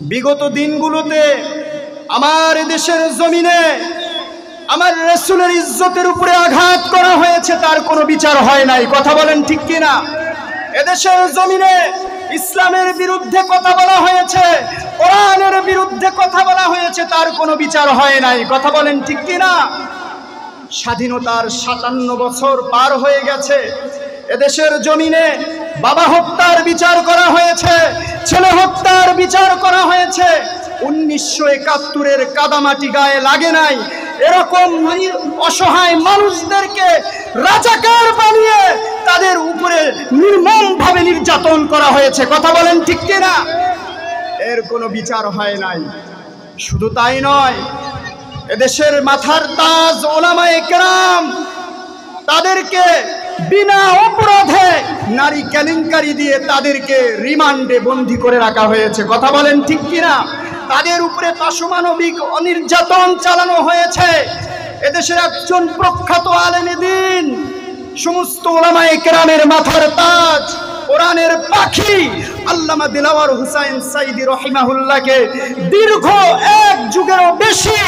বিগত দিনগুলোতে আমার দেশের জমিনে আমার রাসূলের ইজ্জতের উপরে আঘাত করা হয়েছে, তার কোনো বিচার হয় নাই। কথা বলেন ঠিক কিনা? এদেশের জমিনে ইসলামের বিরুদ্ধে কথা বলা হয়েছে, কোরআনের বিরুদ্ধে কথা বলা হয়েছে, তার কোনো বিচার হয় নাই। কথা বলেন ঠিক কিনা? স্বাধীনতার 57 বছর পার হয়ে গেছে, এদেশের জমিনে বাবা হত্যার বিচার করা হয়েছে, ছেলে হত্যার বিচার করা হয়েছে। 1971-এর কাদামাটি গায়ে লাগে নাই। এরকম অসহায় মানুষদেরকে রাজাকার বানিয়ে তাদের উপরে নির্মমভাবে নির্যাতন করা হয়েছে। কথা বলেন ঠিক কিনা? এর কোনো বিচার হয় নাই। শুধু তাই নয়, এদেশের মাথার তাজ ওলামায়ে কেরাম, তাদেরকে বিনা অপরাধে নারী কেলেঙ্কারি দিয়ে তাদেরকে রিমান্ডে বন্দী করে রাখা হয়েছে। কথা বলেন ঠিক কিনা? তাদের উপরে পাশমানবিক নির্যাতন চালানো হয়েছে। এদেশের একজন প্রখ্যাত আলেমে দ্বীন, সমস্ত ওলামায়ে কেরামের মাথার তাজ, কোরআনের পাখি আল্লামা দিলওয়ার হোসেন সাঈদী রাহিমাহুল্লাহকে দীর্ঘ 1 যুগেরও বেশি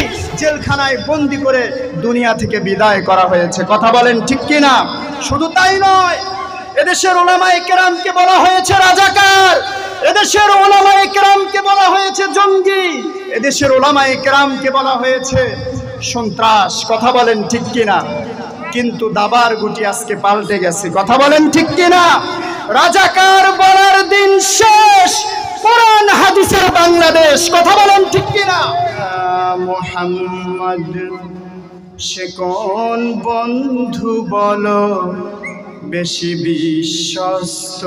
জেলখানায় বন্দী করে দুনিয়া থেকে বিদায় করা হয়েছে। কথা বলেন ঠিক কিনা? শুধু তাই নয়, এদেশের ওলামায়ে কেরামকে বলা হয়েছে রাজাকার, এদেশের ওলামায়ে কেরামকে বলা হয়েছে জঙ্গি, এদেশের ওলামায়ে কেরামকে বলা হয়েছে সন্ত্রাস। কথা বলেন ঠিক কিনা? কিন্তু দাবার গুটি আজকে পাল্টে গেছে। কথা বলেন ঠিক কিনা? রাজাকার বলার দিন শেষ, কোরআন হাদিসের বাংলাদেশ। কথা বলেন ঠিক কিনা? মুহাম্মদ সে কোন বন্ধু বলো বেশি বিশ্বস্ত,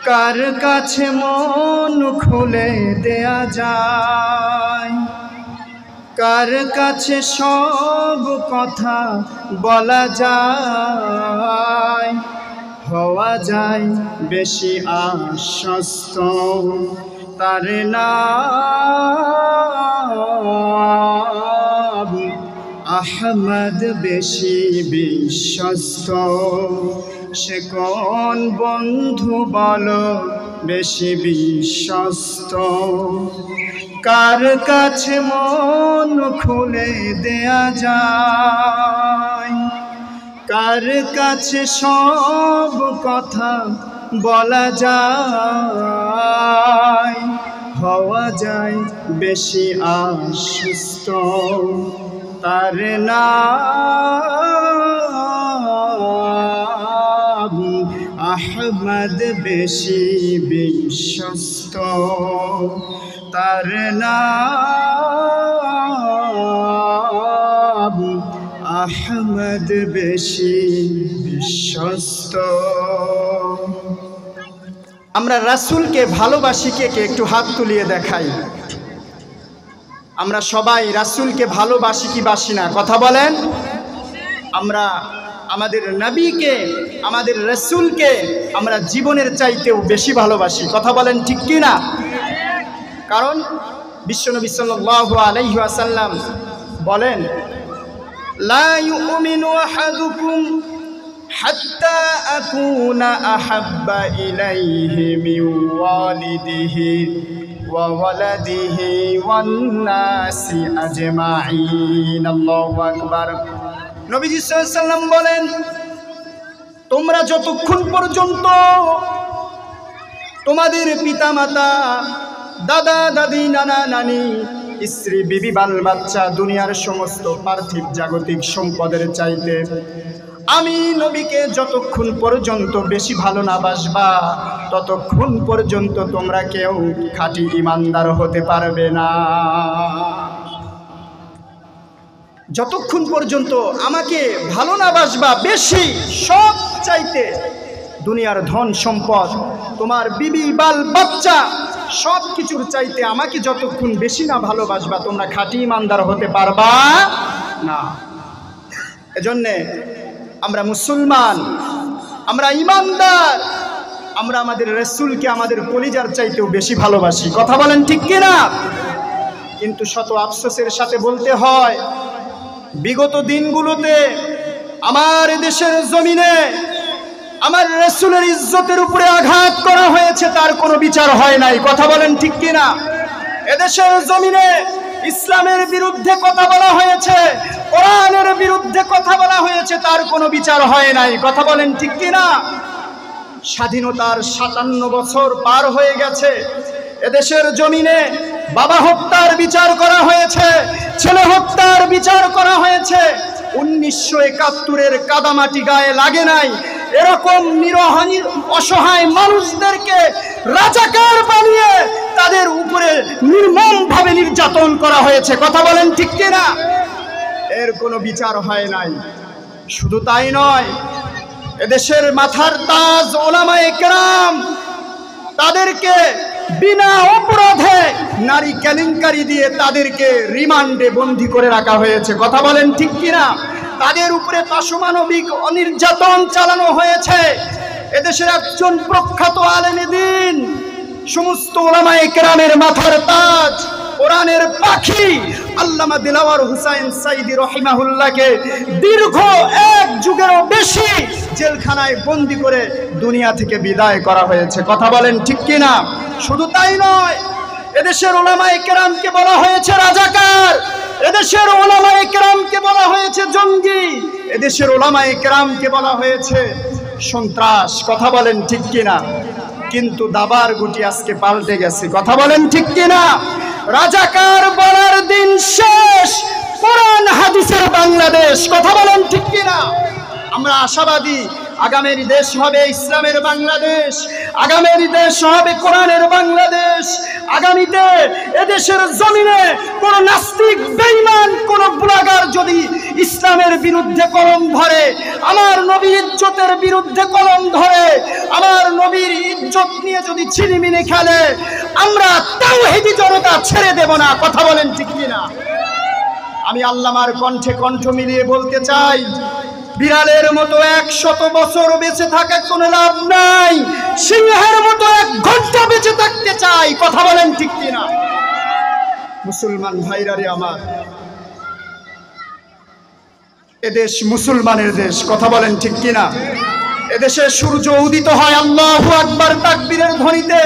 কার কাছে মন খুলে দেয়া যায়, কার কাছে সব কথা বলা যায়, হওয়া যায় বেশি আশ্বস্ত, তার নাম আহমদ বেশি বিশ্বস্ত। সে কোন বন্ধু বলো বেশি বিশ্বস্ত, কার কাছে মন খুলে দেয়া যায়, কার কাছে সব কথা বলা যায়, হওয়া যায় বেশি আশ্বস্ত, তার নাম আহমদ বেশি বিশ্বস্ত, তার নাম আহমদ বেশি বিশ্বস্ত। আমরা রাসূলকে ভালোবাসি কে কে? একটু হাত তুলিয়ে দেখাই। আমরা সবাই রাসূলকে ভালোবাসি কি বাসি না? কথা বলেন। আমরা আমাদের নবীকে, আমাদের রাসূলকে আমরা জীবনের চাইতেও বেশি ভালোবাসি। কথা বলেন ঠিক কি না? কারণ বিশ্বনবী সাল্লাল্লাহু আলাইহি ওয়াসাল্লাম বলেন, লা ইউমিনু আহাদুকুম হাত্তা আকুনা আহাব্বা ইলাইহি মিন ওয়ালিদিহি ওয়া ওয়ালাদিহি ওয়ান নাসি আজমাইন। আল্লাহু আকবার। নবীজি সাল্লাল্লাহু আলাইহি ওয়াসাল্লাম বলেন, তোমরা যতক্ষণ পর্যন্ত তোমাদের পিতামাতা, দাদা দাদি, নানা নানি, স্ত্রী, বিবি, বাল বাচ্চা, দুনিয়ার সমস্ত পার্থিব জাগতিক সম্পদের চাইতে আমি নবীকে যতক্ষণ পর্যন্ত বেশি ভালো না বাসবা, ততক্ষণ পর্যন্ত তোমরা কেউ খাঁটি ঈমানদার হতে পারবে না। যতক্ষণ পর্যন্ত আমাকে ভালো না বাসবা, বেশি সব চাইতে, দুনিয়ার ধন সম্পদ, তোমার বিবি, বাল বাচ্চা, সব কিছুর চাইতে আমাকে যতক্ষণ বেশি না ভালোবাসবা, তোমরা খাঁটি ঈমানদার হতে পারবা না। এজন্যে আমরা মুসলমান, আমরা ঈমানদার, আমরা আমাদের রাসূলকে আমাদের কলিজার চাইতেও বেশি ভালোবাসি। কথা বলেন ঠিক কিনা? কিন্তু শত আফসোসের সাথে বলতে হয়, বিগত দিনগুলোতে আমার দেশের জমিনে আমার রাসূলের ইজ্জতের উপরে আঘাত করা হয়েছে, তার কোনো বিচার হয় নাই। কথা বলেন ঠিক কিনা? এদেশের জমিনে ইসলামের বিরুদ্ধে কথা বলা হয়েছে, কোরআনের বিরুদ্ধে কথা বলা হয়েছে, তার কোনো বিচার হয় নাই। কথা বলেন ঠিক কিনা? স্বাধীনতার 57 বছর পার হয়ে গেছে, এদেশের জমিনে বাবা হত্যার বিচার করা হয়েছে, ছেলে হত্যার বিচার করা হয়েছে। 1971-এর কাদামাটি গায়ে লাগে নাই, এরকম নিরহানি অসহায় মানুষদেরকে রাজাকার বানিয়ে তাদের উপরে নির্মমভাবে নির্যাতন করা হয়েছে। কথা বলেন ঠিক কিনা? এর কোনো বিচার হয় নাই। শুধু তাই নয়, এদেশের মাথার তাজ ওলামায়ে কেরাম, তাদেরকে বিনা অপরাধে নারী কেলেঙ্কারি দিয়ে তাদেরকে রিমান্ডে বন্দী করে রাখা হয়েছে। কথা বলেন ঠিক কিনা? তাদের উপরে পাশমানবিক নির্যাতন চালানো হয়েছে। এদেশের একজন প্রখ্যাত আলেমে দ্বীন, সমস্ত ওলামায়ে কেরামের মাথার তাজ, কোরআনের পাখি আল্লামা দিলাওয়ার হুসাইন সাইদি রহিমাহুল্লাহকে দীর্ঘ 1 যুগেরও বেশি জেলখানায় বন্দী করে দুনিয়া থেকে বিদায় করা হয়েছে। কথা বলেন ঠিক কিনা? শুধু তাই নয়, এদেশের ওলামায়ে কেরামকে বলা হয়েছে রাজাকার, এদেশের ওলামায়ে কেরামকে বলা হয়েছে জঙ্গি, এদেশের ওলামায়ে কেরামকে বলা হয়েছে সন্ত্রাস। কথা বলেন ঠিক কিনা? কিন্তু দাবার গুটি আজকে পাল্টে গেছে। কথা বলেন ঠিক কিনা? রাজাকার বলার দিন শেষ, কোরআন হাদিসের বাংলাদেশ। কথা বলেন ঠিক কিনা? আমরা আশাবাদী আগামীর দেশ হবে ইসলামের বাংলাদেশ, আগামীর দেশ হবে কোরআনের বাংলাদেশ। আগামীতে এদেশের জমিনে কোন নাস্তিক বেঈমান কোন বুলাগার যদি ইসলামের বিরুদ্ধে কলম ধরে, আমার নবীর ইজ্জতের বিরুদ্ধে কলম ধরে, আমার নবীর ইজ্জত নিয়ে যদি ছিনিমিনি খেলে, আমরা তাওহীদি জনতা ছেড়ে দেব না। কথা বলেন ঠিক কিনা? আমি আল্লামার কণ্ঠে কণ্ঠ মিলিয়ে বলতে চাই, বিড়ালের মতো 100 বছর বেঁচে থাকা কোনো লাভ নাই, সিংহের মতো 1 ঘন্টা বেঁচে থাকতে চাই। কথা বলেন ঠিক কিনা? মুসলমান ভাইরা রে আমার, এদেশ মুসলমানের দেশ। কথা বলেন ঠিক কিনা? এদেশে সূর্য উদিত হয় আল্লাহু আকবার তাকবীরের ধ্বনিতে,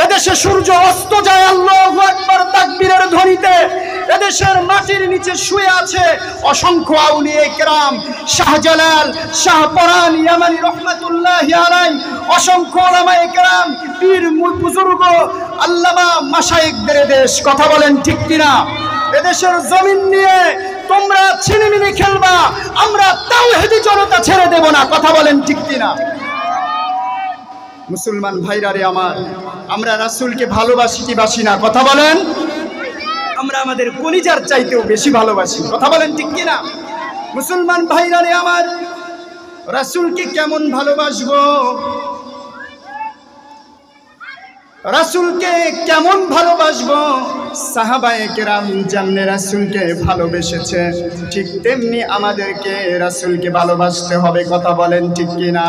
এদেশে সূর্য অস্ত যায় আল্লাহু আকবার তাকবীরের ধ্বনিতে। এদেশের মাটির নিচে শুয়ে আছে অসংখ্য আউলিয়া কেরাম, শাহজালাল, শাহপরান ইয়ামানি রহমাতুল্লাহি আলাইহি, অসংখ্য ওলামায়ে কেরাম, পীর বুজুর্গ, আল্লামা মাশায়েখদের দেশ। কথা বলেন ঠিক কিনা? এদেশের জমিন নিয়ে তোমরা ছিনিমিনি খেলবা, আমরা তাওহীদি জনতা ছেড়ে দেব না। কথা বলেন ঠিক কিনা? মুসলমান ভাইরা রে আমার, আমরা রাসূলকে ভালোবাসি কি বাসি না? কথা বলেন। আমরা আমাদের কলিজার চাইতেও বেশি ভালোবাসি। কথা বলেন ঠিক কিনা? মুসলমান ভাইরা রে আমার, রাসূলকে কেমন ভালোবাসবো? রাসূলকে কেমন ভালোবাসবো? সাহাবায়ে কেরাম যেমনি রাসূলকে ভালোবেসেছে, ঠিক তেমনি আমাদেরকে রাসূলকে ভালোবাসতে হবে। কথা বলেন ঠিক কিনা?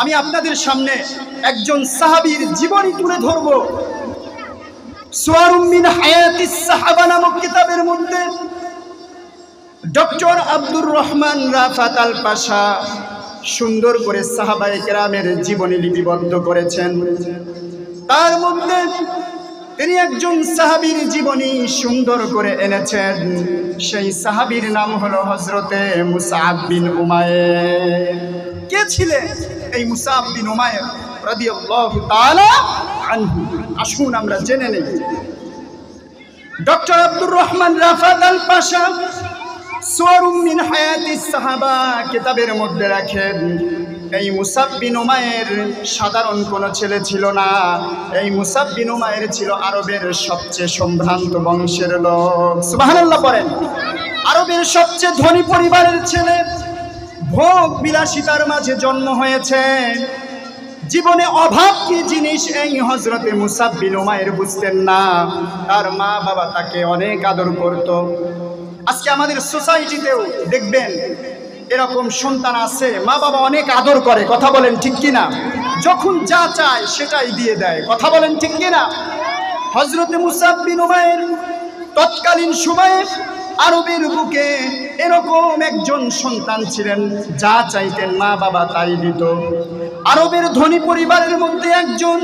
আমি আপনাদের সামনে একজন সাহাবীর জীবনী তুলে ধরব। সুওয়ারুম মিন হায়াতিস সাহাবা নামক কিতাবের মধ্যে ডক্টর আব্দুর রহমান রাফাত আল পাশা সুন্দর করে সাহাবায়ে কেরামের জীবনী লিপিবদ্ধ করেছেন। তার মধ্যে তিনি একজন সাহাবীর জীবনী সুন্দর করে এনেছেন। সেই সাহাবীর নাম হলো হযরতে মুসআব বিন উমাইর। কে ছিলেন এই মুসআব বিন উমাইর রাদিয়াল্লাহু তাআলা আনহু? আসুন আমরা জেনে নেই। ডক্টর আব্দুর রহমান রাফাত আল পাশা সুওয়ারুম মিন হায়াতিস সাহাবা কিতাবের মধ্যে রাখেন, এই মুসআব বিন উমাইর সাধারণ কোনো ছেলে ছিল না। এই মুসআব বিন উমাইর ছিল আরবের সবচেয়ে সম্ভ্রান্ত বংশের লোক। সুবহানাল্লাহ পড়েন। আরবের সবচেয়ে ধনী পরিবারের ছেলে, ভোগ বিলাসিতার মাঝে জন্ম হয়েছে। জীবনে অভাব কি জিনিস এই হযরতে মুসআব বিন উমাইর বুঝতেন না। তার মা বাবা তাকে অনেক আদর করত। আজকে আমাদের সোসাইটিতেও দেখবেন এরকম সন্তান আছে, মা বাবা অনেক আদর করে। কথা বলেন ঠিক কিনা? যখন যা চায় সেটাই দিয়ে দেয়। কথা বলেন ঠিক কিনা? হযরতে মুসআব বিন উমাইর তৎকালীন সময়ে আরবের বুকে এরকম একজন সন্তান ছিলেন, যা চাইতেন মা বাবা তাই দিত। আরবের ধনী পরিবারের মধ্যে একজন।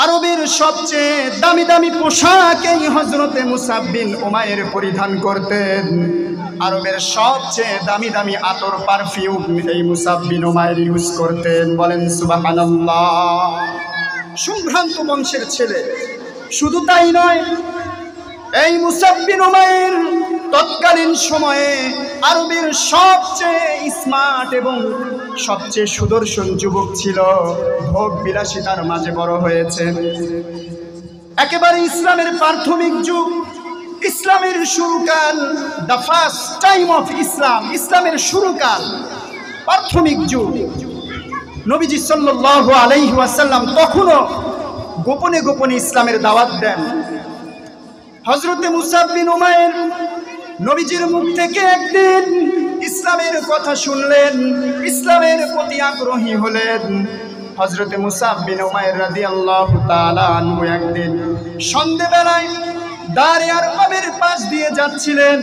আরবের সবচেয়ে দামি দামি পোশাক এই হযরতে মুসআব বিন উমাইর পরিধান করতেন। আরবের সবচেয়ে দামি দামি আতর পারফিউম এই মুসআব বিন উমাইর ইউজ করতেন। বলেন সুবহানাল্লাহ। সম্ভ্রান্ত বংশের ছেলে। শুধু তাই নয়, এই মুসআব বিন উমাইর তৎকালীন সময়ে আরবের সবচেয়ে স্মার্ট এবং সবচেয়ে সুদর্শন যুবক ছিল। ভোগ বিলাসিতার মাঝে বড় হয়েছেন। একেবারে ইসলামের প্রাথমিক যুগ, ইসলামের শুরুকাল, the first time of Islam, ইসলামের শুরুকাল, প্রাথমিক যুগ। নবীজি সাল্লাল্লাহু আলাইহি ওয়াসাল্লাম তখনও গোপনে গোপনে ইসলামের দাওয়াত দেন। হযরতে মুসআব বিন উমাইর নবীজির মুখ থেকে একদিন ইসলামের কথা শুনলেন, ইসলামের প্রতি আগ্রহী হলেন। হযরতে মুসআব বিন উমাইর রাদিয়াল্লাহু তাআলা আনহু একদিন সন্ধ্যাবেলায় দারে আরকামের পাশ দিয়ে যাচ্ছিলেন।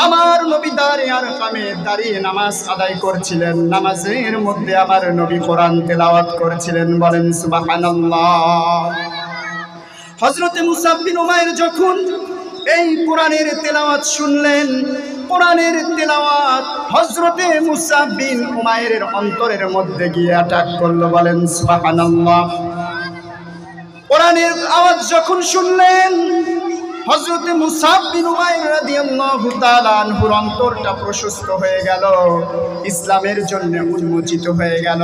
আমার নবী দারে আরকামে দাঁড়িয়ে নামাজ আদায় করছিলেন। নামাজের মধ্যে আমার নবী কোরআন তেলাওয়াত করছিলেন। বলেন সুবহানাল্লাহ। হযরতে মুসআব বিন উমাইর যখন এই কোরআনের তেলাওয়াত শুনলেন, কোরআনের তেলাওয়াত হযরতে মুসআব বিন উমাইরের অন্তরের মধ্যে গিয়ে আটক করলো। বলেন সুবহানাল্লাহ। কোরআনের আওয়াজ যখন শুনলেন, হযরতে মুসআব বিন উমাইর রাদিয়াল্লাহু তাআলা আনহুর অন্তরটা প্রশস্ত হয়ে গেল, ইসলামের জন্য উন্মোচিত হয়ে গেল।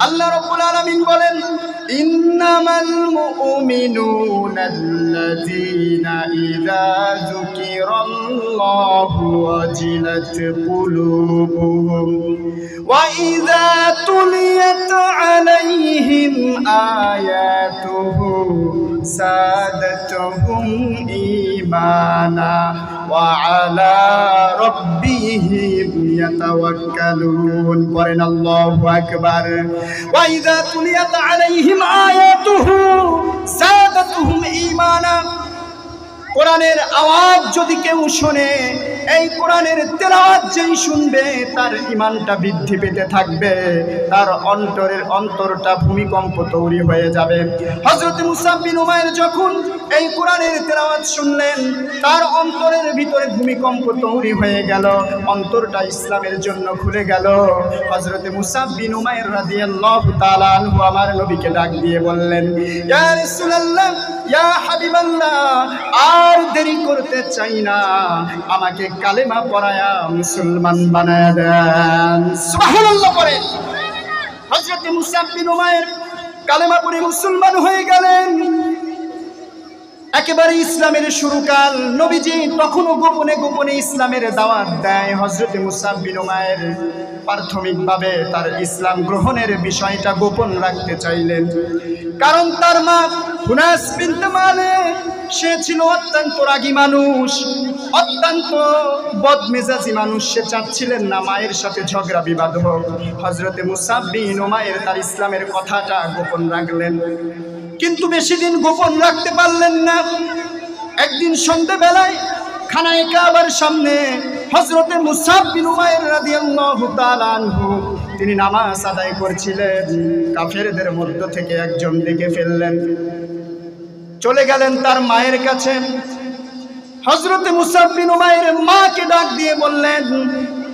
আল্লাহ রাব্বুল আলামিন বলেন, ইন্নামাল মুমিনুনা আল্লাযীনা ইযা যুকিরাল্লাহু ওয়াজিলাত কুলুবুহুম ওয়া ইযা তুলিয়াত আলাইহিম আয়াতুহু সাদাতুহুম ঈমানা ওয়া আলা রাব্বিহিম ইয়াতাওয়াক্কালুন। পড়েন আল্লাহু আকবার। ওয়া ইযা তুলিয়াত আলাইহিম আয়াতুহু সাদাতুহুম ঈমানা। কোরআনের আওয়াজ যদি কেউ শোনে, এই কোরআনের তেলাওয়াত যেই শুনবে, তার ঈমানটা বৃদ্ধি পেতে থাকবে, তার অন্তরটা ভূমিকম্প তৈরি হয়ে যাবে। হযরত মুসআব বিন উমাইর যখন এই কোরআনের তেলাওয়াত শুনলেন, তার অন্তরের ভিতরে ভূমিকম্প তৈরি হয়ে গেল, অন্তরটা ইসলামের জন্য খুলে গেল। হযরত মুসআব বিন উমাইর রাদিয়াল্লাহু তাআলা আনহু আমার নবীকে ডাক দিয়ে বললেন, ইয়া রাসূলুল্লাহ, ইয়া হাবিবাল্লাহ, আর দেরি করতে চাই না, আমাকে কালেমা পড়ায়া মুসলমান বানায়া দেন। সুবহানাল্লাহ। পড়ে হযরত মুসআব বিন উমাইর কালেমা পড়ে মুসলমান হয়ে গেলেন। একেবারে ইসলামের শুরুকাল। নবীজি তখনও গোপনে গোপনে ইসলামের দাওয়াত দেয়। হযরত মুসআব বিন উমাইর প্রাথমিকভাবে তার ইসলাম গ্রহণের বিষয়টা গোপন রাখতে চাইলেন, কারণ তার মা হুনাস বিনতে মালিক সে ছিল অত্যন্ত রাগী মানুষ, অত্যন্ত বদমেজাজি মানুষ। সে চাচ্ছিলেন না মায়ের সাথে ঝগড়া বিবাদ হোক। হযরতে মুসআব বিন উমাইর তার ইসলামের কথাটা গোপন রাখলেন, কিন্তু বেশি দিন গোপন রাখতে পারলেন না। একদিন সন্ধ্যাবেলায় খানায়ে কাবার সামনে হযরতে মুসআব বিন উমাইর রাদিয়াল্লাহু তাআলা আনহু তিনি নামাজ আদায় করছিলেন। কাফেরদের মধ্য থেকে একজন দেখে ফেললেন, চলে গেলেন তার মায়ের কাছে। হযরতে মুসআব বিন উমাইর মাকে ডাক দিয়ে বললেন,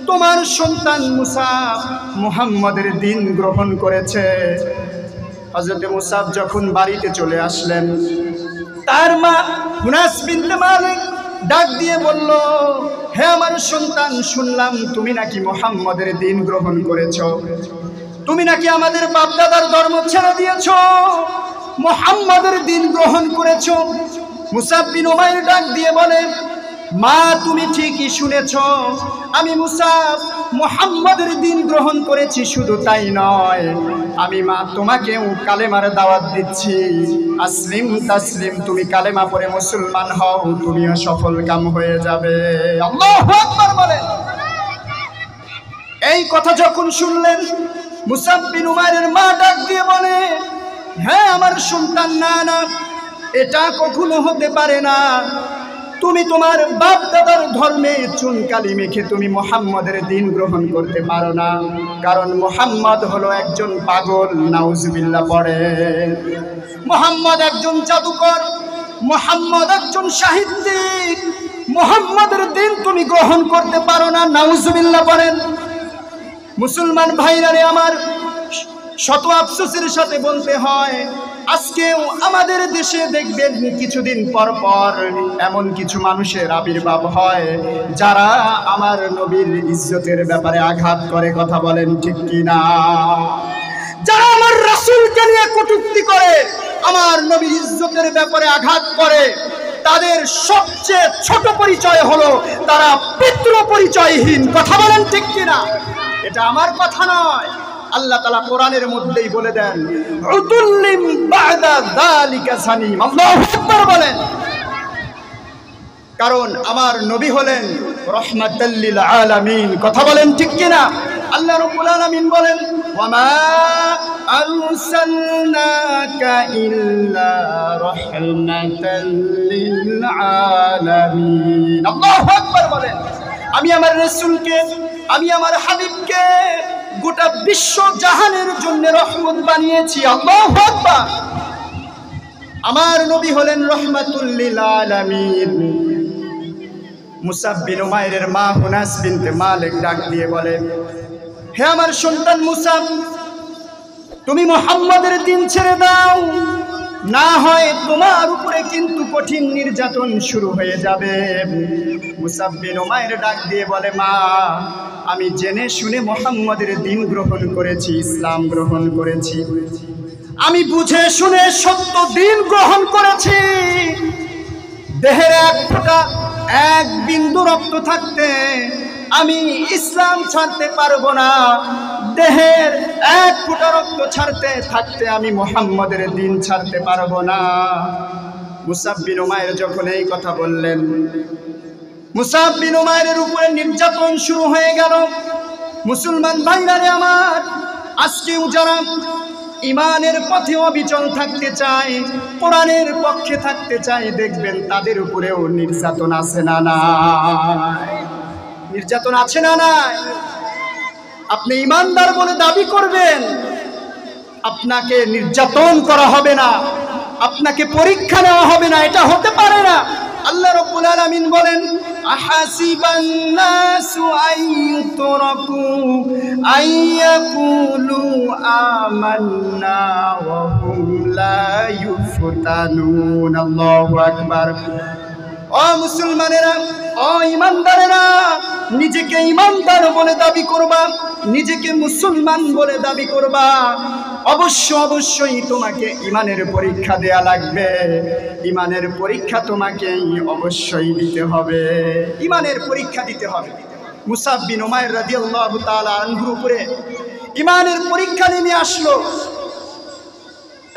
তোমার সন্তান মুসআব মুহাম্মদের দ্বীন গ্রহণ করেছে। হযরতে মুসআব যখন বাড়িতে চলে আসলেন, তার মা হুনাস বিনতে মালিক ডাক দিয়ে বলল, হে আমার সন্তান, শুনলাম তুমি নাকি মুহাম্মদের দ্বীন গ্রহণ করেছ, তুমি নাকি আমাদের বাপ দাদার ধর্ম ছেড়ে দিয়েছ, মুহাম্মদের দ্বীন গ্রহণ করেছ। মুসআব বিন উমাইর ডাক দিয়ে বলে, মা তুমি ঠিকই শুনেছ, আমি মুসআব মুহাম্মদের দ্বীন গ্রহণ করেছি। শুধু তাই নয়, আমি মা তোমাকেও কালেমার দাওয়াত দিচ্ছি। আসলিম তাসলিম, তুমি কালেমা পড়ে মুসলমান হও, তুমিও সফল কাম হয়ে যাবে। আল্লাহু আকবার বলেন। এই কথা যখন শুনলেন, মুসআব বিন উমাইরের মা ডাক দিয়ে বলে, হ্যাঁ আমার সন্তান, না না, এটা কখনো হতে পারে না। তুমি তোমার বাপ দাদার ধর্মে চুনকালি মেখে তুমি মুহাম্মাদের দ্বীন গ্রহণ করতে পারো না, কারণ মুহাম্মদ হলো একজন পাগল। নাউজুবিল্লাহ পড়ে। মুহাম্মদ একজন জাদুকর, মুহাম্মদ একজন সাহিত্যিক, মুহাম্মাদের দ্বীন তুমি গ্রহণ করতে পারো না। নাউজুবিল্লাহ পড়েন। মুসলমান ভাইরা রে আমার, শত আফসোসের সাথে বলতে হয়, আজকেও আমাদের দেশে দেখবেন কিছুদিন পর পর এমন কিছু মানুষের আবির্ভাব হয় যারা আমার নবীর ইজ্জতের ব্যাপারে আঘাত করে। কথা বলেন ঠিক কিনা? যারা আমার রাসূলকে নিয়ে কটূক্তি করে, আমার নবীর ইজ্জতের ব্যাপারে আঘাত করে, তাদের সবচেয়ে ছোট পরিচয় হলো তারা পিতৃ পরিচয়হীন। কথা বলেন ঠিক কিনা? এটা আমার কথা নয়, আল্লাহ তাআলা কোরআনের মধ্যেই বলে দেন, উতুল্লিম বাদা যালিকা সানিম। আল্লাহু আকবার বলেন। কারণ আমার নবী হলেন রাহমাতাল লিল আলামিন। কথা বলেন ঠিক কিনা? আল্লাহ রাব্বুল আলামিন বলেন, ওয়ামা আরসালনাকা ইল্লা রাহমাতাল লিল আলামিন। আল্লাহু আকবার বলেন। আমি আমার রাসূলকে, আমি আমার হাবিবকে গোটা বিশ্ব জাহানের জন্য রহমত বানিয়েছি। আল্লাহু আকবার। আমার নবী হলেন রাহমাতুল লিল আলামিন। মুসাব বিন উমাইরের মা হুনাস বিনতে মালিক ডাক দিয়ে বলে, হে আমার সন্তান মুসাব, তুমি মুহাম্মাদের দ্বীন ছেড়ে দাও, না হয় তোমার উপরে কিন্তু কঠিন নির্যাতন শুরু হয়ে যাবে। মুসাব বিন উমাইর ডাক দিয়ে বলে, মা, আমি জেনে শুনে মুহাম্মাদের দ্বীন গ্রহণ করেছি, ইসলাম গ্রহণ করেছি। আমি বুঝে শুনে সত্য দ্বীন গ্রহণ করেছি। দেহের এক ফোঁটা, এক বিন্দু রক্ত থাকতে আমি ইসলাম ছাড়তে পারবো না। দেহের এক ফোঁটা রক্ত ছাড়তে থাকতে আমি মুহাম্মাদের দ্বীন ছাড়তে পারবো না। মুসাব বিন উমাইর যখন এই কথা বললেন, মুসাব বিন উমাইরের উপরে নির্যাতন শুরু হয়ে গেল। মুসলমান ভাইরা রে আমার, আজকেও যারা ইমানের পথে অবিচল থাকতে চায়, কোরআনের পক্ষে থাকতে চায়, দেখবেন তাদের উপরেও নির্যাতন আছে না নাই? নির্যাতন আছে না নাই? আপনি ইমানদার বলে দাবি করবেন, আপনাকে নির্যাতন করা হবে না, আপনাকে পরীক্ষা নেওয়া হবে না, এটা হতে পারে না। আল্লাহ রাব্বুল আলামিন বলেন, আহাসিবান নাসু আইয়ুতরাকু আইয়াকুলু আমান্না ওয়া হুম লা ইউফতানুন। আল্লাহু আকবার। ও মুসলমানেরা, ও ইমানদারেরা, নিজেকে ইমানদার বলে দাবি করবা, নিজেকে মুসলমান বলে দাবি করবা, অবশ্যই তোমাকে ইমানের পরীক্ষা দেয়া লাগবে। ইমানের পরীক্ষা তোমাকে অবশ্যই দিতে হবে, ইমানের পরীক্ষা দিতে হবে। মুসাব বিন উমাইর রাদিয়াল্লাহু তাআলা আনহুর উপরে ইমানের পরীক্ষা নেমে আসলো।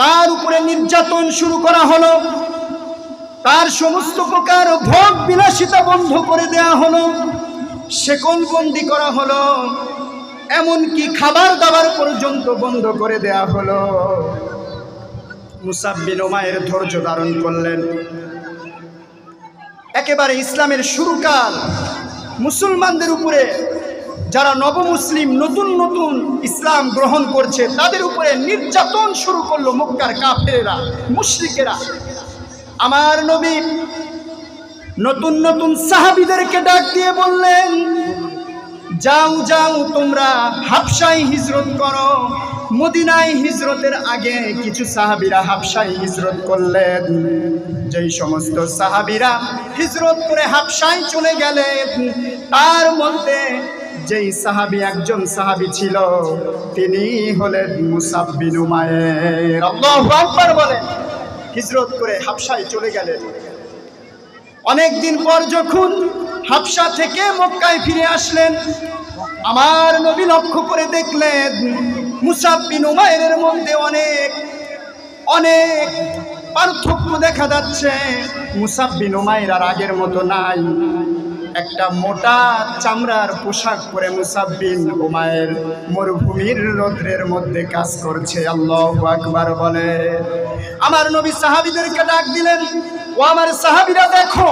তার উপরে নির্যাতন শুরু করা হলো, তার সমস্ত প্রকার ভোগ বিলাসিতা বন্ধ করে দেয়া হলো, শেকলবন্দি করা হলো, এমনকি খাবার দাবার পর্যন্ত বন্ধ করে দেয়া হলো। মুসাব বিন উমাইর ধৈর্য ধারণ করলেন। একেবারে ইসলামের শুরুকাল মুসলমানদের উপরে, যারা নবমুসলিম নতুন নতুন ইসলাম গ্রহণ করছে, তাদের উপরে নির্যাতন শুরু করলো মক্কার কাফেরেরা, মুশরিকেরা। আমার নবী নতুন নতুন সাহাবীদেরকে ডাক দিয়ে বললেন, যাও যাও, তোমরা হাবশায় হিজরত করো। মদিনায় হিজরতের আগে কিছু সাহাবীরা হাবশায় হিজরত করলেন। যেই সমস্ত সাহাবীরা হিজরত করে হাবশায় চলে গেলেন, তার মধ্যে যেই সাহাবী, একজন সাহাবী ছিল, তিনি হলেন মুসাব বিন উমাইর। আল্লাহু আকবার বলেন। হিজরত করে হাবশায় চলে গেলেন। অনেকদিন পর যখন হাবশা থেকে মক্কায় ফিরে আসলেন, আমার নবী লক্ষ্য করে দেখলেন মুসাব বিন উমাইরের মধ্যে অনেক অনেক পার্থক্য দেখা যাচ্ছে। মুসাব বিন উমাইর আর আগের মতো নাই। একটা মোটা চামড়ার পোশাক পরে মুসাব বিন উমাইর মরুভূমির রৌদ্রের মধ্যে কাজ করছে। আল্লাহু আকবার বলে। আমার নবী সাহাবীদেরকে ডাক দিলেন, ও আমার সাহাবীরা, দেখো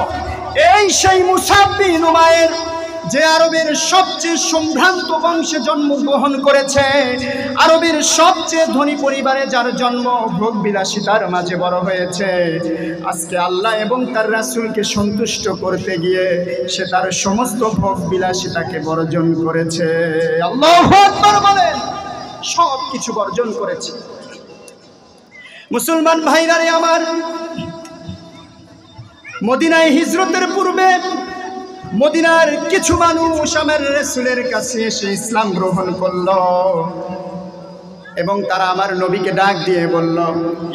এই সেই মুসাব বিন উমাইর যে আরবের সবচেয়ে সম্ভ্রান্ত বংশে জন্মগ্রহণ করেছে, আরবের সবচেয়ে ধনী পরিবারে যার জন্ম, ভোগ বিলাসিতার মাঝে বড় হয়েছে, আজকে আল্লাহ এবং তার রাসূলকে সন্তুষ্ট করতে গিয়ে সে তার সমস্ত ভোগ বিলাসিতাকে বর্জন করেছে। আল্লাহু আকবার বলেন, সব কিছু বর্জন করেছে। মুসলমান ভাইরা রে আমার, মদিনায় হিজরতের পূর্বে মদিনার কিছু মানুষ আমার রাসূলের কাছে এসে ইসলাম গ্রহণ করল এবং তারা আমার নবীকে ডাক দিয়ে বলল,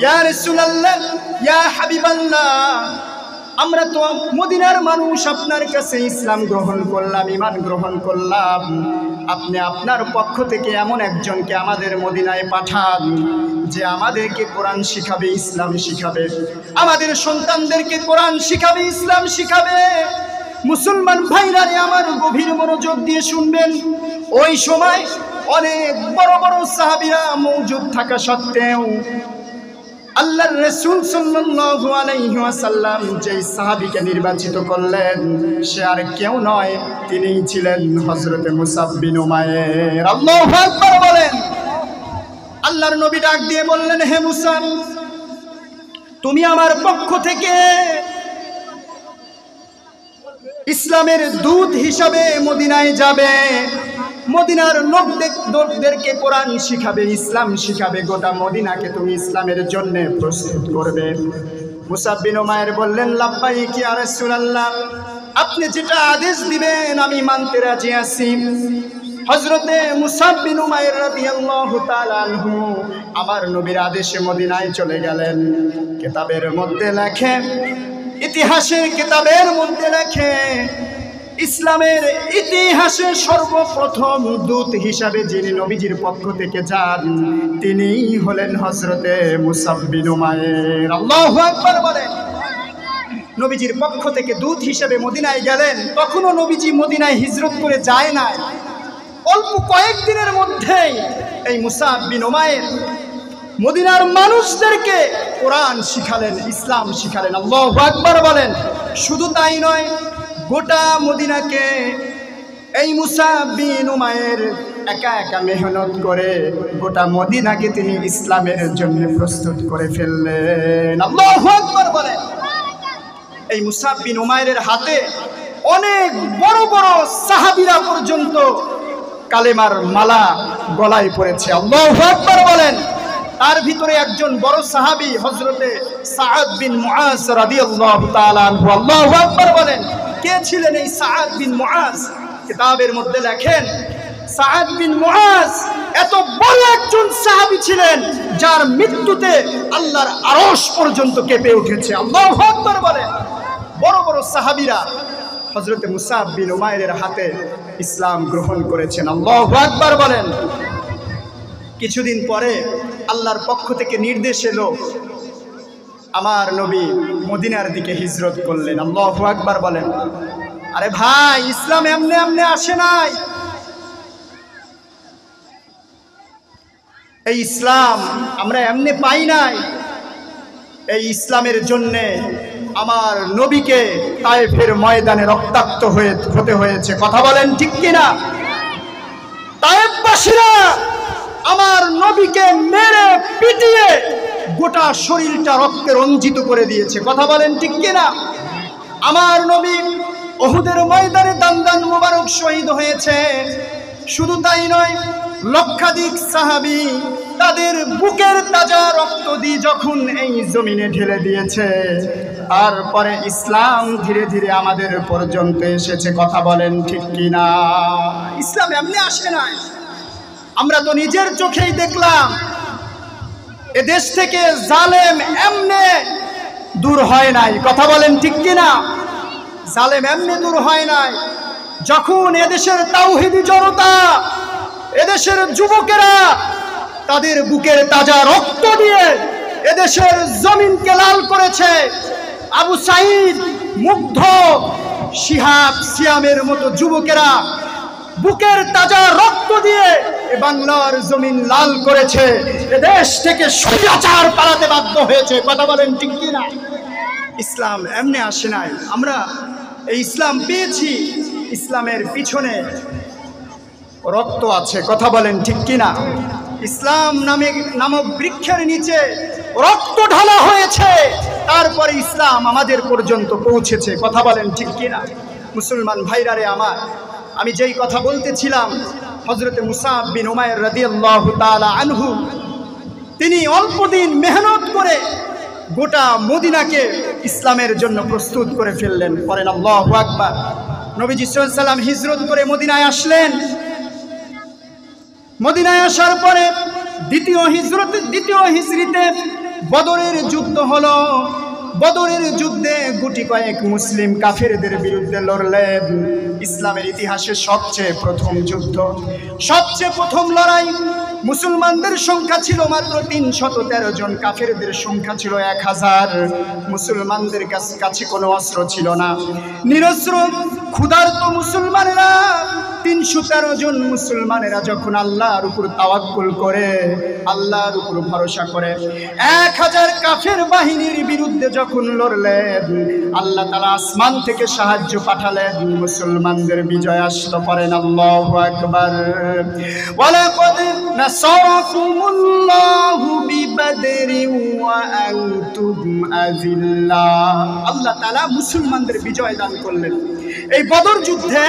ইয়া রাসূলুল্লাহ, ইয়া হাবিবাল্লাহ, আমরা তো মদিনার মানুষ, আপনার কাছে ইসলাম গ্রহণ করলাম, ঈমান গ্রহণ করলাম, আপনি আপনার পক্ষ থেকে এমন একজনকে আমাদের মদিনায় পাঠান যে আমাদেরকে কোরআন শিখাবে, ইসলাম শিখাবে, আমাদের সন্তানদেরকে কোরআন শিখাবে, ইসলাম শিখাবে। মুসলমান ভাইরা রে আমার, গভীর মনোযোগ দিয়ে শুনবেন। ওই সময় অনেক বড় বড় সাহাবীরা মওজুদ থাকা সত্ত্বেও আল্লাহর রাসূল সাল্লাল্লাহু আলাইহি ওয়াসাল্লাম যেই সাহাবীকে নির্বাচিত করলেন সে আর কেউ নয়, তিনিই ছিলেন হযরতে মুসাব বিন উমাইর। আল্লাহু আকবার বলেন। আল্লাহর নবী ডাক দিয়ে বললেন, হে মুসা, তুমি আমার পক্ষ থেকে ইসলামের দূত হিসাবে মদিনায় যাবে, মদিনার লোকদেরকে কোরআন শিখাবে, ইসলাম শিখাবে, গোটা মদিনাকে তুমি ইসলামের জন্য প্রস্তুত করবে। মুসাব বিন উমাইর বললেন, লাব্বাইক ইয়া রাসূলুল্লাহ, আপনি যেটা আদেশ দিবেন আমি মানতে রাজি আছি। হযরতে মুসাব বিন উমাইর রাদিয়াল্লাহু তাআলা আনহু আমার নবীর আদেশে মদিনায় চলে গেলেন। কিতাবের মধ্যে লেখে, ইতিহাসের কিতাবের মধ্যে লেখে, ইসলামের ইতিহাসে সর্বপ্রথম দূত হিসাবে যিনি নবীজির পক্ষ থেকে যান তিনিই হলেন হযরতে মুসাব বিন উমাইর। আল্লাহু আকবার বলেন। নবীজির পক্ষ থেকে দূত হিসাবে মদিনায় গেলেন। তখনও নবীজি মদিনায় হিজরত করে যায় না, অল্প কয়েকদিনের মধ্যেই এই মুসাব বিন উমাইর মদিনার মানুষদেরকে কোরআন শিখালেন, ইসলাম শিখালেন। আল্লাহু আকবার বলেন। শুধু তাই নয়, গোটা মদিনাকে এই মুসাব বিন উমাইর একা একা মেহনত করে গোটা মদিনাকে তিনি ইসলামের জন্য প্রস্তুত করে ফেললেন। আল্লাহু আকবার বলেন। এই মুসাব বিন উমাইরের হাতে অনেক বড় বড় সাহাবীরা পর্যন্ত কালেমার মালা গলায় পড়েছে। আল্লাহু আকবার বলেন। তার ভিতরে একজন বড় সাহাবী হযরতে সাআদ বিন মুআজ রাদিয়াল্লাহু তাআলা আনহু। আল্লাহু আকবার বলেন। কে ছিলেন এই সাআদ বিন মুআজ? কিতাবের মধ্যে লেখেন, সাআদ বিন মুআজ এত বড় একজন সাহাবী ছিলেন যার মৃত্যুতে আল্লাহর আরশ পর্যন্ত কেঁপে উঠেছে। আল্লাহু আকবার বলেন। বড় বড় সাহাবীরা হযরতে মুসাব বিন উমাইরের হাতে ইসলাম গ্রহণ করেছেন। আল্লাহু আকবার বলেন। কিছুদিন পরে আল্লাহর পক্ষ থেকে নির্দেশ এলো, আমার নবী মদিনার দিকে হিজরত করলেন। আল্লাহু আকবার বলেন। আরে ভাই, ইসলাম এমনি এমনি আসে নাই। এই ইসলাম আমরা এমনি পাই নাই। এই ইসলামের জন্যে আমার নবীকে তায়েফের ময়দানে রক্তাক্ত হতে হয়েছে। কথা বলেন ঠিক কিনা? তায়েফবাসীরা আমার নবীকে মেরে পিটিয়ে গোটা শরীরটা রক্তে রঞ্জিত করে দিয়েছে। কথা বলেন ঠিক কিনা? আমার নবী উহুদের ময়দানে দান মুবারক শহীদ হয়েছে। শুধু তাই নয়, লক্ষাধিক সাহাবী তাদের বুকের তাজা রক্ত দিয়ে যখন এই জমিনে ঢেলে দিয়েছে, তারপরে ইসলাম ধীরে ধীরে আমাদের পর্যন্ত এসেছে। কথা বলেন ঠিক কিনা? ইসলাম এমনি আসে নাই। আমরা তো নিজের চোখেই দেখলাম, এদেশ থেকে জালেম এমনি দূর হয় নাই। কথা বলেন ঠিক কিনা? জালেম এমনি দূর হয় নাই। যখন এদেশের তাওহীদি জনতা, এদেশের যুবকেরা তাদের বুকের তাজা রক্ত দিয়ে এদেশের জমিনকে লাল করেছে, আবু সাঈদ, মুগ্ধ, শিহাব, সিয়ামের মতো যুবকেরা বুকের তাজা রক্ত দিয়ে এ বাংলার জমিন লাল করেছে, এদেশ থেকে স্বৈরাচার পালাতে বাধ্য হয়েছে। কথা বলেন ঠিক কিনা? ইসলাম এমনি আসে নাই। আমরা এই ইসলাম পেয়েছি, ইসলামের পিছনে রক্ত আছে। কথা বলেন ঠিক কিনা? ইসলাম নামক বৃক্ষের নিচে রক্ত ঢালা হয়েছে, তারপরে ইসলাম আমাদের পর্যন্ত পৌঁছেছে। কথা বলেন ঠিক কিনা? মুসলমান ভাইরা রে আমার, আমি যেই কথা বলতেছিলাম, হযরতে মুসাব বিন উমাইর রাদিয়াল্লাহু তাআলা আনহু, তিনি অল্প দিন মেহনত করে গোটা মদিনাকে ইসলামের জন্য প্রস্তুত করে ফেললেন। পরেন আল্লাহু আকবার। নবীজি সাল্লাল্লাহু আলাইহি ওয়াসাল্লাম হিজরত করে মদিনায় আসলেন। মদিনায় আসার পরে দ্বিতীয় হিজরিতে বদরের যুদ্ধ হলো। বদরের যুদ্ধে গুটি কয়েক মুসলিম কাফেরদের বিরুদ্ধে লড়লেন। ইসলামের ইতিহাসে সবচেয়ে প্রথম যুদ্ধ, সবচেয়ে প্রথম লড়াই। মুসলমানদের সংখ্যা ছিল মাত্র 313 জন, কাফেরদের সংখ্যা ছিল 1000। মুসলমানদের কাছে কোনো অস্ত্র ছিল না, নিরস্ত্র ক্ষুধার্ত মুসলমানেরা 313 জন মুসলমানেরা যখন আল্লাহর উপর তাওয়াক্কুল করে, আল্লাহর উপর ভরসা করে 1000 কাফের বাহিনীর বিরুদ্ধে যখন লড়লেন, আল্লাহ তাআলা আসমান থেকে সাহায্য পাঠালেন, মুসলমানদের বিজয় আসলো। পড়েন আল্লাহু আকবার। ওয়ালাকাদ নাসারাকুমুল্লাহু বিবাদরি ওয়া আনতুম আযিল্লা। আল্লাহ তাআলা মুসলমানদের বিজয় দান করলেন। এই বদর যুদ্ধে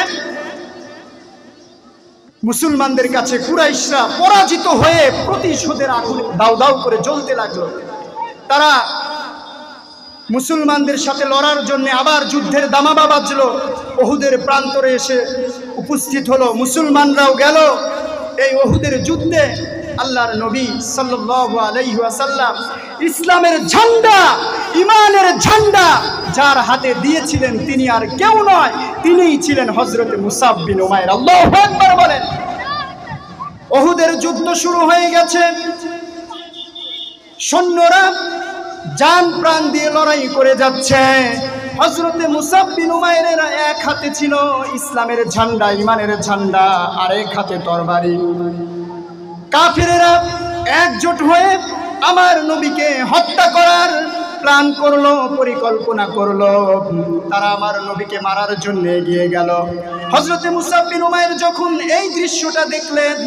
মুসলমানদের কাছে কুরাইশরা পরাজিত হয়ে প্রতিশোধের আগুনে দাউ দাউ করে জ্বলতে লাগলো। তারা মুসলমানদের সাথে লড়ার জন্য আবার যুদ্ধের দামামা বাজলো। উহুদের প্রান্তরে এসে উপস্থিত হলো, মুসলমানরাও গেল এই উহুদের যুদ্ধে। আল্লাহর নবী সাল্লাল্লাহু আলাইহি ওয়াসাল্লাম ইসলামের ঝান্ডা, ঈমানের ঝান্ডা যার হাতে দিয়েছিলেন তিনি আর কেউ নয়, তিনিই ছিলেন হযরতে মুসাব বিন উমাইর। আল্লাহু আকবার বলেন। উহুদের যুদ্ধ শুরু হয়ে গেছে। সৈন্যরা জান প্রাণ দিয়ে লড়াই করে যাচ্ছে। হযরতে মুসাব বিন উমাইরের এক হাতে ছিল ইসলামের ঝান্ডা, ঈমানের ঝান্ডা, আর এক হাতে তরবারি। কাফেরেরা একজোট হয়ে আমার নবীকে হত্যা করার প্ল্যান করলো, পরিকল্পনা করলো। তারা আমার নবীকে মারার জন্য এগিয়ে গেল। হযরতে মুসাব বিন উমাইর যখন এই দৃশ্যটা দেখলেন,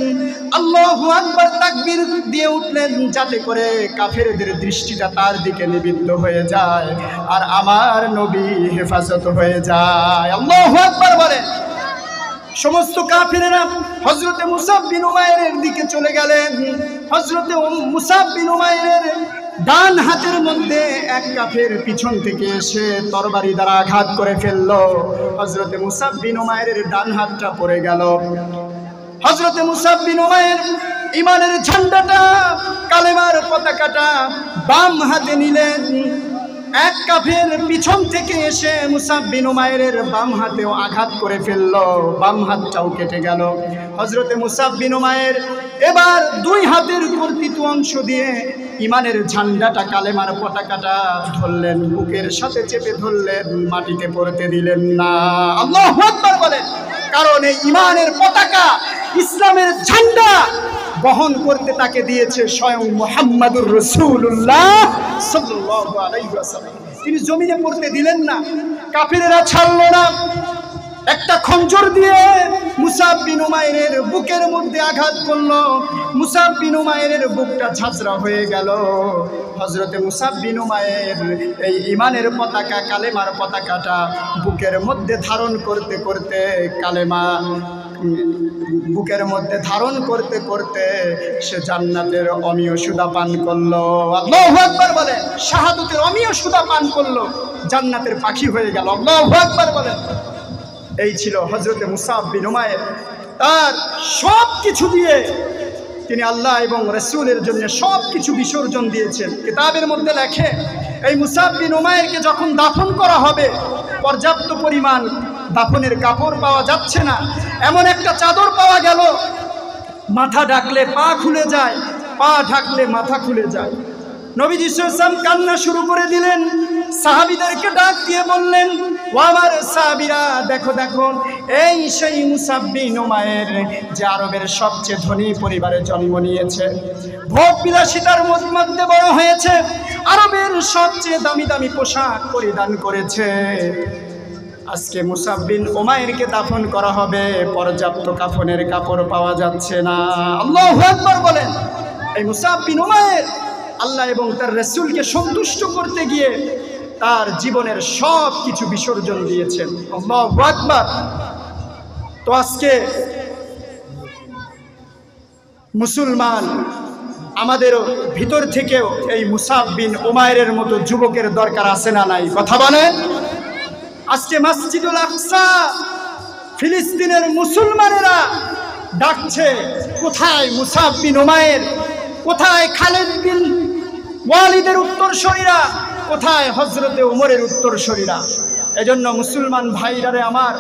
আল্লাহু আকবার তাকবীর দিয়ে উঠলেন, যাতে করে কাফেরদের দৃষ্টিটা তার দিকে নিবদ্ধ হয়ে যায় আর আমার নবী হেফাজত হয়ে যায়। আল্লাহু আকবার বলেন। সমস্ত কাফেরেরা হযরতে মুসাব বিন উমাইরের দিকে চলে গেলেন। হযরতে মুসাব বিন উমাইরের ডান হাতের মধ্যে এক কাফের পিছন থেকে এসে তরবারি দ্বারা আঘাত করে ফেললো। হযরতে মুসাব বিন উমাইরের ডান হাতটা পড়ে গেল। হযরতে মুসাব বিন উমাইর ঈমানের ঝান্ডাটা, কালেমার পতাকাটা বাম হাতে নিলেন। এক কাফের পিছন থেকে এসে মুসাব বিন উমাইরের বাম হাতেও আঘাত করে ফেললো, বাম হাতটাও কেটে গেল। হযরতে মুসাব বিন উমাইর এবার দুই হাতের কর্তৃত্ব অংশ দিয়ে ঈমানের ঝান্ডাটা, কালেমার পতাকাটা ধরলেন, বুকের সাথে চেপে ধরলেন, মাটিতে পড়তে দিলেন না। আল্লাহু আকবার বলেন। কারণ এই ঈমানের পতাকা, ইসলামের ঝান্ডা বহন করতে তাকে দিয়েছে স্বয়ং মুহাম্মাদুর রাসূলুল্লাহ সাল্লাল্লাহু আলাইহি ওয়াসাল্লাম। তিনি জমিনে পড়তে দিলেন না, কাফেরেরা ছাড়লো না। একটা খঞ্জর দিয়ে মুসাব বিন উমাইরের বুকের মধ্যে আঘাত করলো। মুসাব বিন উমাইরের বুকটা ঝাঁঝরা হয়ে গেল। হযরতে মুসাব বিন উমাইর এই ঈমানের পতাকা, কালেমার পতাকাটা বুকের মধ্যে ধারণ করতে করতে, কালেমা বুকের মধ্যে ধারণ করতে করতে সে জান্নাতের অমীয় সুধা পান করলো। আল্লাহু আকবার বলে। শাহাদাতের অমীয় সুধা পান করলো, জান্নাতের পাখি হয়ে গেল। আল্লাহু আকবার বলে। এই ছিল হযরতে মুসাব বিন উমাইর। তার সব কিছু দিয়ে তিনি আল্লাহ এবং রাসূলের জন্য সব কিছু বিসর্জন দিয়েছেন। কিতাবের মধ্যে লেখে, এই মুসাব বিন উমাইরকে যখন দাফন করা হবে, পর্যাপ্ত পরিমাণ দাফনের কাপড় পাওয়া যাচ্ছে না, এমন একটা চাদর পাওয়া গেল, মাথা ঢাকলে পা খুলে যায়, পা ঢাকলে মাথা খুলে যায়। নবীজি সাল্লাল্লাহু আলাইহি ওয়াসাল্লাম কান্না শুরু করে দিলেন। সাহাবীদেরকে ডাক দিয়ে বললেন, ও আমার সাহাবীরা, দেখো দেখো, এই সেই মুসাব বিন উমাইর যে আরবের সবচেয়ে ধনী পরিবারে জন্ম নিয়েছে, ভোগ বিলাসিতার মধ্যে বড় হয়েছে, আরবের সবচেয়ে দামি দামি পোশাক পরিধান করেছে। আজকে মুসাব বিন উমাইরকে দাফন করা হবে, পর্যাপ্ত কাফনের কাপড় পাওয়া যাচ্ছে না। আল্লাহু আকবার বলেন। এই মুসাব বিন উমাইর আল্লাহ এবং তার রাসূলকে সন্তুষ্ট করতে গিয়ে তার জীবনের সব কিছু বিসর্জন দিয়েছেন। আল্লাহু আকবার। তো আজকে মুসলমান আমাদের ভিতর থেকেও এই মুসাব বিন উমাইরের মতো যুবকের দরকার আছে না নাই? কথা বলেন। আজকে মসজিদুল আকসা ফিলিস্তিনের মুসলমানেরা ডাকছে, কোথায় মুসাব বিন উমাইর, কোথায় খালিদ বিন ওয়ালিদের উত্তরসূরিরা, কোথায় হযরতে ওমরের উত্তরসূরিরা? এজন্য মুসলমান ভাইরারে আমার,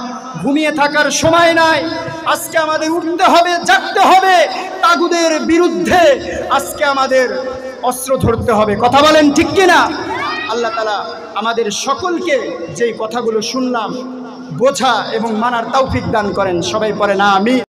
ঘুমিয়ে থাকার সময় নাই। আজকে আমাদের উঠতে হবে, জাগতে হবে, তাগুদের বিরুদ্ধে আজকে আমাদের অস্ত্র ধরতে হবে। কথা বলেন ঠিক কিনা? আল্লাহ তাআলা আমাদের সকলকে যেই কথাগুলো শুনলাম বোঝা এবং মানার তৌফিক দান করেন। সবাই পড়েন আমিন।